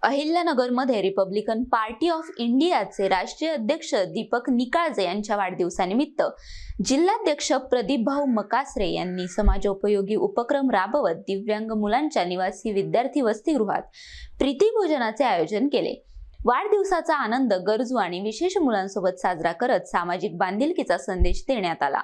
अहिल्यानगरमध्ये Republican party of इंडियाचे राष्ट्रीय अध्यक्ष दीपक निकाळजे यांच्या वाढदिवसानिमित्त जिल्हाध्यक्ष प्रदीप भाऊ मकासरे यांनी समाजोपयोगी उपक्रम राबवत दिव्यांग मुलांच्या निवासी विद्यार्थी वसतिगृहात प्रीतिभोजनाचे आयोजन केले। वाढदिवसाचा आनंद गरजू आणि विशेष मुलांसोबत साजरा करत सामाजिक बांधिलकीचा संदेश देण्यात आला।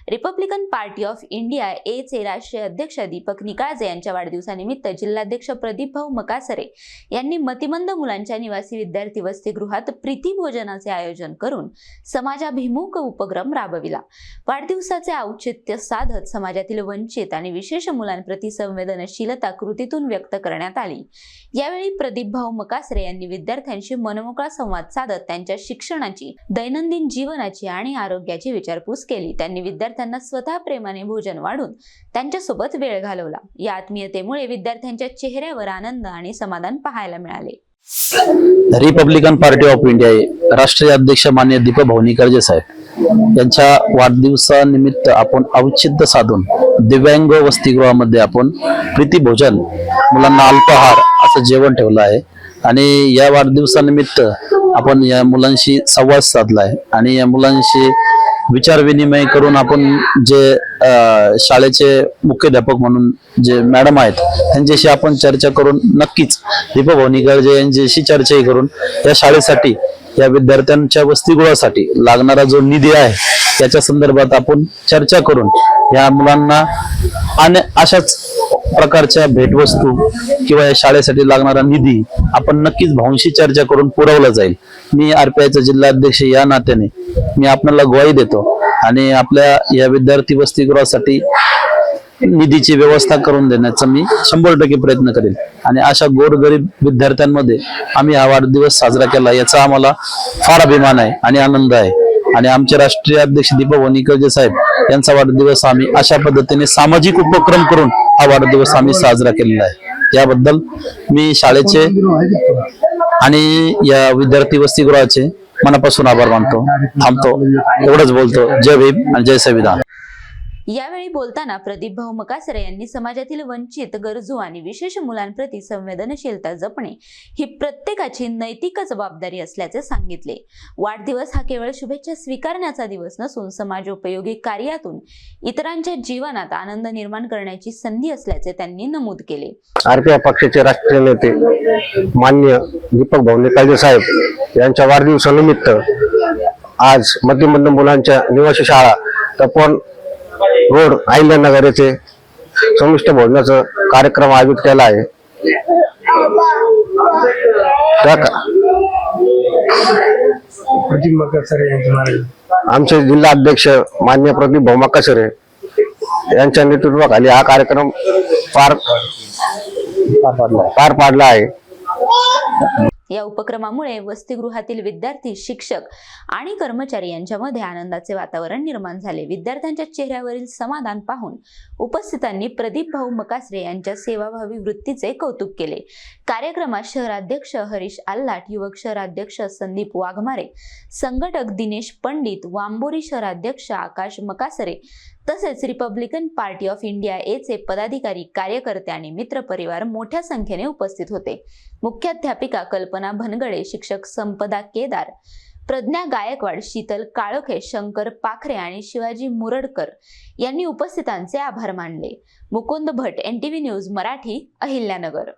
रिपब्लिकन पार्टी ऑफ इंडिया ए चे राष्ट्रीय अध्यक्ष दीपक निकाळजे यांच्या वाढदिवसानिमित्त जिल्हाध्यक्ष प्रदीप भाऊ मकासरे यांनी मतिमंद मुलांच्या निवासी विद्यार्थी वसतिगृहात प्रीतिभोजनाचे आयोजन करून समाजाभिमुख उपक्रम राबविला। वाढदिवसाचे औचित्य साधत समाजातील वंचित आणि विशेष मुलांप्रती संवेदनशीलता कृतीतून व्यक्त करण्यात आली। यावेळी प्रदीप भाऊ मकासरे यांनी विद्यार्थ्यांशी मनमोकळा संवाद साधत त्यांच्या शिक्षणाची, दैनंदिन जीवनाची आणि आरोग्याची विचारपूस केली। त्यांनी विद्यार्थ्यांना स्वतः प्रेमाने भोजन वाढून त्यांच्यासोबत वेळ घालवला। या आत्मीयतेमुळे विद्यार्थ्यांच्या चेहऱ्यावर आनंद आणि समाधान पाहायला मिळाले। रिपब्लिकन पार्टी ऑफ इंडिया राष्ट्रीय अध्यक्ष माननीय दीपक भाऊ निकाळजे साहेब यांच्या वाढदिवसानिमित्त आपण औचित्य साधून दिव्यांग वसतिगृहामध्ये आपण प्रीतिभोजन, मुलांना अल्पाहार असं जेवण ठेवलं आहे आणि या वाढदिवसानिमित्त आपण या मुलांशी संवाद साधला आहे आणि या मुलांशी विचार विनिमय करून आपण जे शाळेचे मुख्याध्यापक म्हणून जे मॅडम आहेत त्यांच्याशी आपण चर्चा करून नक्कीच दीपक भाऊ निकाळजे यांच्याशी चर्चाही करून या शाळेसाठी, या विद्यार्थ्यांच्या वसतिगृहासाठी लागणारा जो निधी आहे त्याच्या संदर्भात आपण चर्चा करून या मुलांना आणि अशाच प्रकारच्या भेटवस्तू किंवा या शाळेसाठी लागणारा निधी आपण नक्कीच भाऊंशी चर्चा करून पुरवला जाईल। मी आरपीआयचा जिल्हा अध्यक्ष या नात्याने मी आपल्याला ग्वाही देतो आणि आपल्या या विद्यार्थी वसतिगृहासाठी निधीची व्यवस्था करून देण्याचा मी 100% प्रयत्न करेल आणि अशा गोरगरीब विद्यार्थ्यांमध्ये आम्ही हा वाढदिवस साजरा केला याचा आम्हाला फार अभिमान आहे आणि आनंद आहे आणि आमचे राष्ट्रीय अध्यक्ष दीपक भाऊ निकाळजे साहेब यांचा वाढदिवस आम्ही अशा पद्धतीने सामाजिक उपक्रम करून हा वाढदिवस आम्ही साजरा केलेला आहे। याबद्दल मी शाळेचे आणि या विद्यार्थी वसतिगृहाचे मनापासून आभार मानतो। थांबतो, एवढंच बोलतो। जय भीम आणि जय संविधान। यावेळी बोलताना प्रदीप भाऊ मकासरे यांनी समाजातील वंचित, गरजू आणि विशेष मुलांप्रती संवेदनशीलता जपणे ही प्रत्येकाची नैतिक जबाबदारी असल्याचे सांगितले। वाढदिवस हा केवळ शुभेच्छा स्वीकारण्याचा दिवस नसून समाजोपयोगी कार्यातून इतरांच्या जीवनात आनंद निर्माण करण्याची संधी असल्याचे त्यांनी नमूद केले। आरपीआय पक्षाचे राष्ट्रीय नेते माननीय दीपक भाऊ निकाळजे साहेब यांच्या वाढदिवसानिमित्त आज मतिमंद मुलांच्या निवासी शाळा तपोवन रोड अहिल्यानगर येथे समिष्ट भोजनाचा कार्यक्रम आयोजित केला आहे। आमचे जिल्हा अध्यक्ष माननीय प्रदीप भाऊ मकासरे यांच्या नेतृत्वाखाली हा कार्यक्रम पार पाडला आहे। या उपक्रमामुळे वसतिगृहातील विद्यार्थी, शिक्षक आणि कर्मचारी यांच्यामध्ये आनंदाचे वातावरण निर्माण झाले। विद्यार्थ्यांच्या चेहऱ्यावरील समाधान पाहून उपस्थितांनी प्रदीप भाऊ मकासरे यांच्या सेवाभावी वृत्तीचे कौतुक केले। कार्यक्रमात शहराध्यक्ष हरीश आल्लाट, युवक शहराध्यक्ष संदीप वाघमारे, संघटक दिनेश पंडित, वांबोरी शहराध्यक्ष आकाश मकासरे तसेच रिपब्लिकन पार्टी ऑफ इंडिया ए चे पदाधिकारी, कार्यकर्ते आणि मित्रपरिवार मोठ्या संख्येने उपस्थित होते। मुख्याध्यापिका कल्पना भनगडे, शिक्षक संपदा केदार, प्रज्ञा गायकवाड, शीतल काळोखे, शंकर पाखरे आणि शिवाजी मुरडकर यांनी उपस्थितांचे आभार मानले। मुकुंद भट, NTV न्यूज मराठी, अहिल्यानगर।